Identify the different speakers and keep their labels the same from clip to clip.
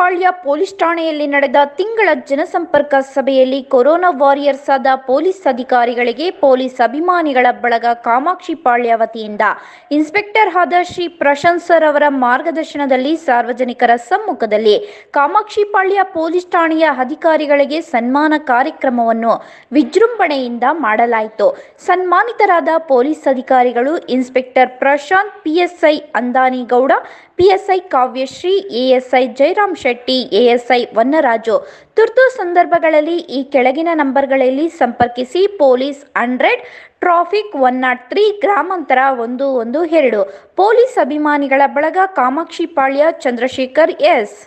Speaker 1: Kamakshipalya police ಠಾಣೆಯಲ್ಲಿ ನಡೆದ ತಿಂಗಳ ಜನಸಂಪರ್ಕ ಸಭೆಯಲ್ಲಿ ಕೊರೋನಾ ವಾರಿಯರ್ಸ್ ಆದ ಪೊಲೀಸ್ ಅಧಿಕಾರಿಗಳಿಗೆ ಪೊಲೀಸ್ ಅಭಿಮಾನಿಗಳ ಬಳಗ ಕಾಮಾಕ್ಷಿಪಾಳ್ಯ ವತಿಯಿಂದ ಇನ್ಸ್ಪೆಕ್ಟರ್ ಆದ ಶ್ರೀ ಪ್ರಶಾಂತ್ ಸರ್ ಅವರ ಮಾರ್ಗದರ್ಶನದಲ್ಲಿ ಸಾರ್ವಜನಿಕರ ಸಮ್ಮುಖದಲ್ಲಿ ಕಾಮಾಕ್ಷಿಪಾಳ್ಯ ಪೊಲೀಸ್ ಠಾಣೆಯ ಅಧಿಕಾರಿಗಳಿಗೆ ಸನ್ಮಾನ ಕಾರ್ಯಕ್ರಮವನ್ನು ವಿಜೃಂಭಣೆಯಿಂದ ಮಾಡಲಾಯಿತು. ಸನ್ಮಾನಿತರಾದ ಪೊಲೀಸ್ ಅಧಿಕಾರಿಗಳು inspector Prashant, PSI Andanigowda, PSI Kavyashree, ASI Jayaram Shetty, ASI Vannaraju. ತುರ್ತು ಸಂದರ್ಭಗಳಲ್ಲಿ ಈ ಕೆಳಗಿನ ನಂಬರ್ಗಳಲ್ಲಿ ಸಂಪರ್ಕಿಸಿ. ಪೊಲೀಸ್ 100, ಟ್ರಾಫಿಕ್ 103, ಗ್ರಾಮಾಂತರ 112. ಪೊಲೀಸ್ ಅಭಿಮಾನಿಗಳ ಬಳಗ Kamakshipalya. Chandrashekar S.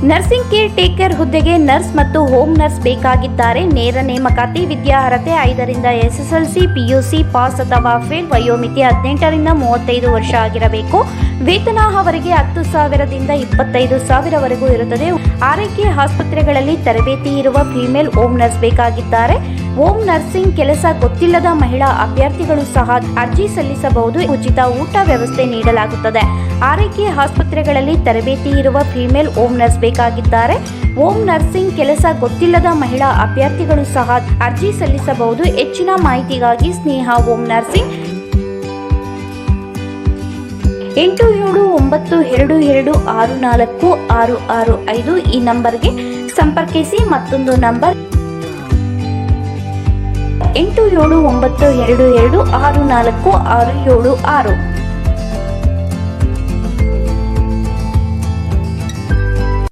Speaker 1: Nursing caretaker ಹುದ್ದೆಗೆ ನರ್ಸ್ ಮತ್ತು ಹೋಮ್ ನರ್ಸ್ ಬೇಕಾಗಿದ್ದಾರೆ. ನೇರ ನೇಮಕಾತಿ. ವಿದ್ಯಾರ್ಹತೆ 5ರಿಂದ SSLC, PUC ಪಾಸ್ ಅಥವಾ ಫೇಲ್. ವಯೋಮಿತಿ 18ರಿಂದ 35 ವರ್ಷ ಆಗಿರಬೇಕು. ವೇತನ ಅವರಿಗೆ 10,000ದಿಂದ 25,000ವರೆಗೂ ಇರುತ್ತದೆ. ಆರೈಕೆ ಆಸ್ಪತ್ರೆಗಳಲ್ಲಿ ತರಬೇತಿ ಇರುವ ಫಿಮೇಲ್ ಹೋಮ್ ನರ್ಸ್ ಬೇಕಾಗಿದ್ದಾರೆ. ಹೋಮ್ ನರ್ಸಿಂಗ್ ಕೆಲಸ ಗೊತ್ತಿಲ್ಲದ ಮಹಿಳಾ ಅಭ್ಯರ್ಥಿಗಳು ಸಹ ಅರ್ಜಿ ಸಲ್ಲಿಸಬಹುದು. ಉಚಿತ ಊಟ ವ್ಯವಸ್ಥೆ ನೀಡಲಾಗುತ್ತದೆ. ಆರೈಕೆ ಆಸ್ಪತ್ರೆಗಳಲ್ಲಿ ತರಬೇತಿ ಇರುವ ಫಿಮೇಲ್ ಹೋಮ್ ನರ್ಸ್ ಬೇಕಾಗಿದ್ದಾರೆ. ಹೋಮ್ ನರ್ಸಿಂಗ್ ಕೆಲಸ ಗೊತ್ತಿಲ್ಲದ ಮಹಿಳಾ ಅಭ್ಯರ್ಥಿಗಳು ಸಹ ಅರ್ಜಿ ಸಲ್ಲಿಸಬಹುದು. ಹೆಚ್ಚಿನ ಮಾಹಿತಿಗಾಗಿ ಸ್ನೇಹ ಹೋಮ್ ನರ್ಸಿಂಗ್ 8792264665 ಈ ನಂಬರ್ಗೆ ಸಂಪರ್ಕಿಸಿ. ಮತ್ತೊಂದು ನಂಬರ್ 8792264676.